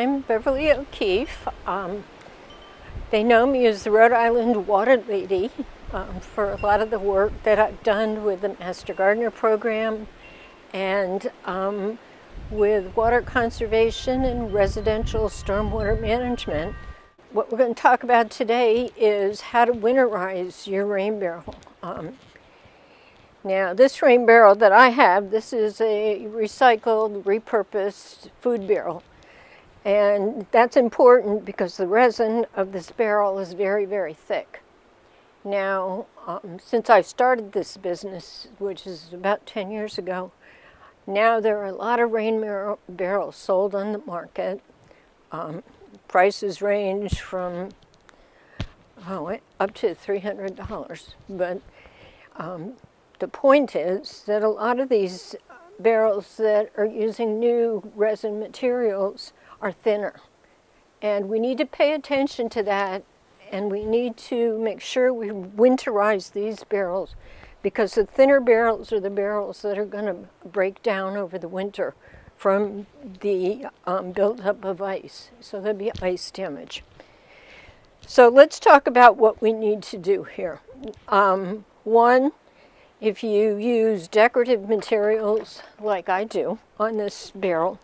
I'm Beverly O'Keefe. They know me as the Rhode Island Water Lady for a lot of the work that I've done with the Master Gardener program and with water conservation and residential stormwater management. What we're going to talk about today is how to winterize your rain barrel. Now, this rain barrel that I have, this is a recycled, repurposed food barrel. And that's important because the resin of this barrel is very, very thick. Now, since I started this business, which is about 10 years ago, now there are a lot of rain barrels sold on the market. Prices range from up to $300. But the point is that a lot of these barrels that are using new resin materials are thinner. And we need to pay attention to that, and we need to make sure we winterize these barrels, because the thinner barrels are the barrels that are going to break down over the winter from the buildup of ice. So there'll be ice damage. So let's talk about what we need to do here. One, if you use decorative materials like I do on this barrel,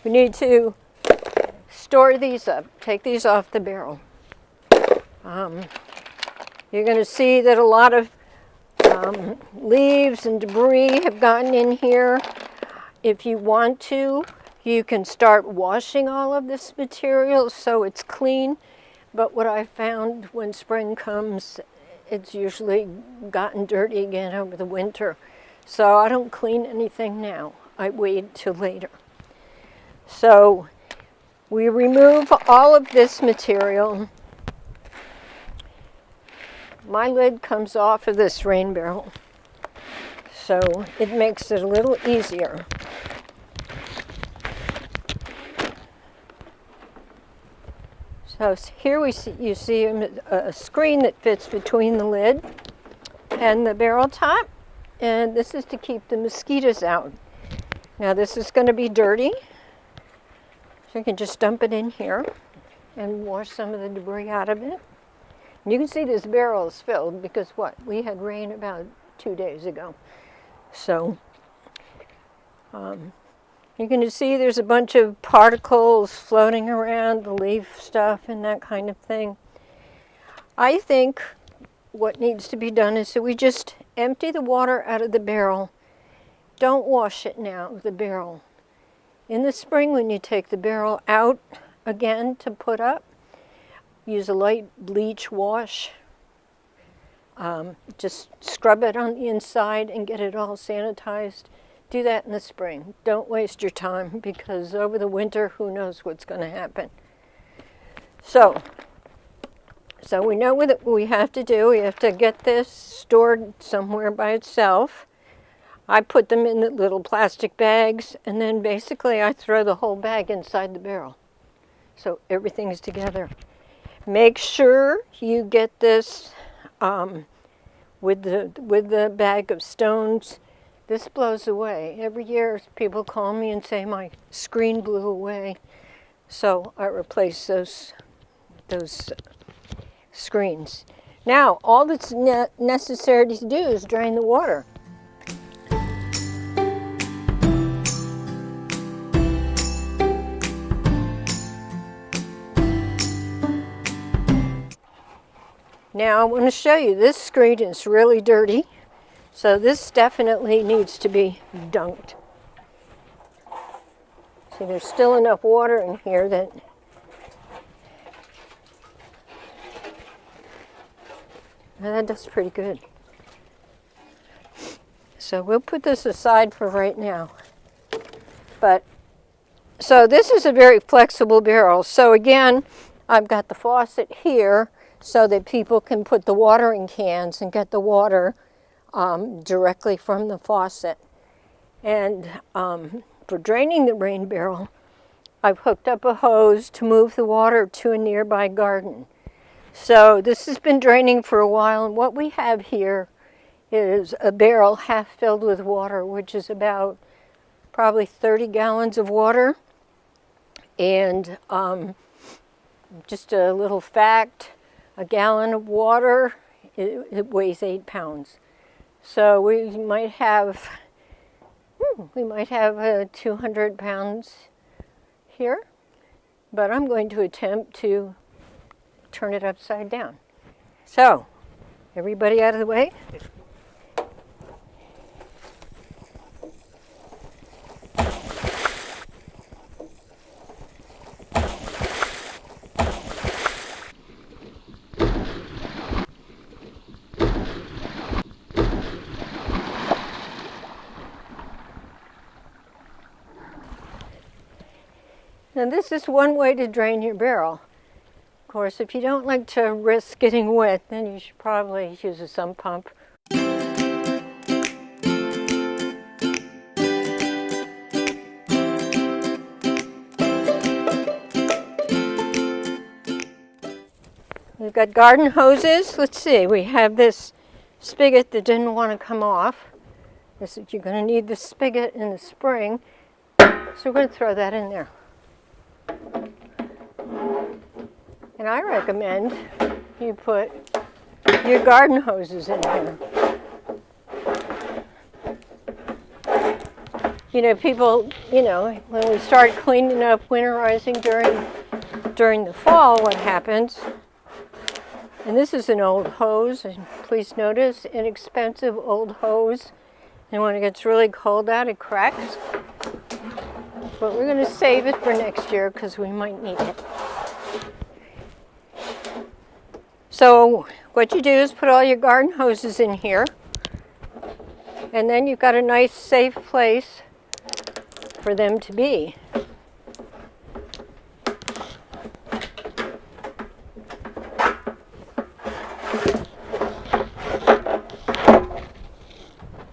we need to store these up, take these off the barrel. You're going to see that a lot of leaves and debris have gotten in here. If you want to, you can start washing all of this material so it's clean. But what I found when spring comes, it's usually gotten dirty again over the winter. So I don't clean anything now. I wait till later. So we remove all of this material. My lid comes off of this rain barrel, so it makes it a little easier. So here you see a screen that fits between the lid and the barrel top, and this is to keep the mosquitoes out. Now this is going to be dirty, so you can just dump it in here and wash some of the debris out of it. And you can see this barrel is filled because we had rain about 2 days ago. So you can see there's a bunch of particles floating around, the leaf stuff and that kind of thing. I think what needs to be done is that we just empty the water out of the barrel. Don't wash it now, the barrel. In the spring, when you take the barrel out again to put up, use a light bleach wash. Just scrub it on the inside and get it all sanitized. Do that in the spring. Don't waste your time, because over the winter, who knows what's going to happen. So we know what we have to do. We have to get this stored somewhere by itself. I put them in the little plastic bags, and then basically I throw the whole bag inside the barrel. So everything's together. Make sure you get this with the bag of stones. This blows away. Every year people call me and say my screen blew away. So I replace those screens. Now all that's necessary to do is drain the water. Now I want to show you, this screen is really dirty, so this definitely needs to be dunked. See, there's still enough water in here that does pretty good. So we'll put this aside for right now. So this is a very flexible barrel. So again, I've got the faucet here, so that people can put the watering cans and get the water directly from the faucet. And for draining the rain barrel, I've hooked up a hose to move the water to a nearby garden. So this has been draining for a while, and what we have here is a barrel half filled with water, which is about probably 30 gallons of water. And just a little fact, a gallon of water, it weighs 8 pounds. So we might have 200 pounds here, but I'm going to attempt to turn it upside down. So, everybody out of the way. Now this is one way to drain your barrel. Of course, if you don't like to risk getting wet, then you should probably use a sump pump. We've got garden hoses. Let's see, we have this spigot that didn't want to come off. You're going to need the spigot in the spring, so we're going to throw that in there. And I recommend you put your garden hoses in here. You know, people, when we start cleaning up winterizing during the fall, what happens, and this is an old hose, and please notice, inexpensive old hose, and when it gets really cold out, it cracks. But we're going to save it for next year because we might need it. So what you do is put all your garden hoses in here, and then you've got a nice safe place for them to be.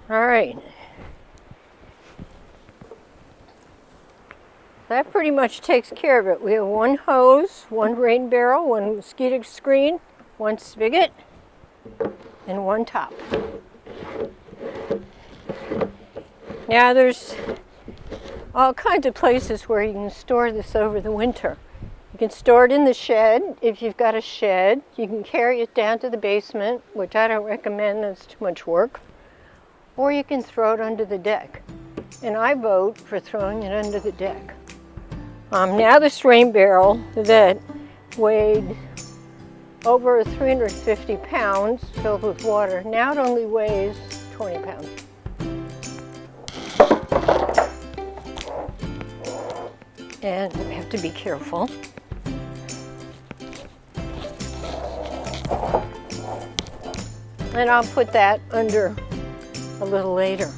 All right. That pretty much takes care of it. We have one hose, one rain barrel, one mosquito screen, one spigot, and one top. Now there's all kinds of places where you can store this over the winter. You can store it in the shed if you've got a shed. You can carry it down to the basement, which I don't recommend, that's too much work. Or you can throw it under the deck. And I vote for throwing it under the deck. Now this rain barrel that weighed over 350 pounds filled with water, now it only weighs 20 pounds. And we have to be careful. And I'll put that under a little later.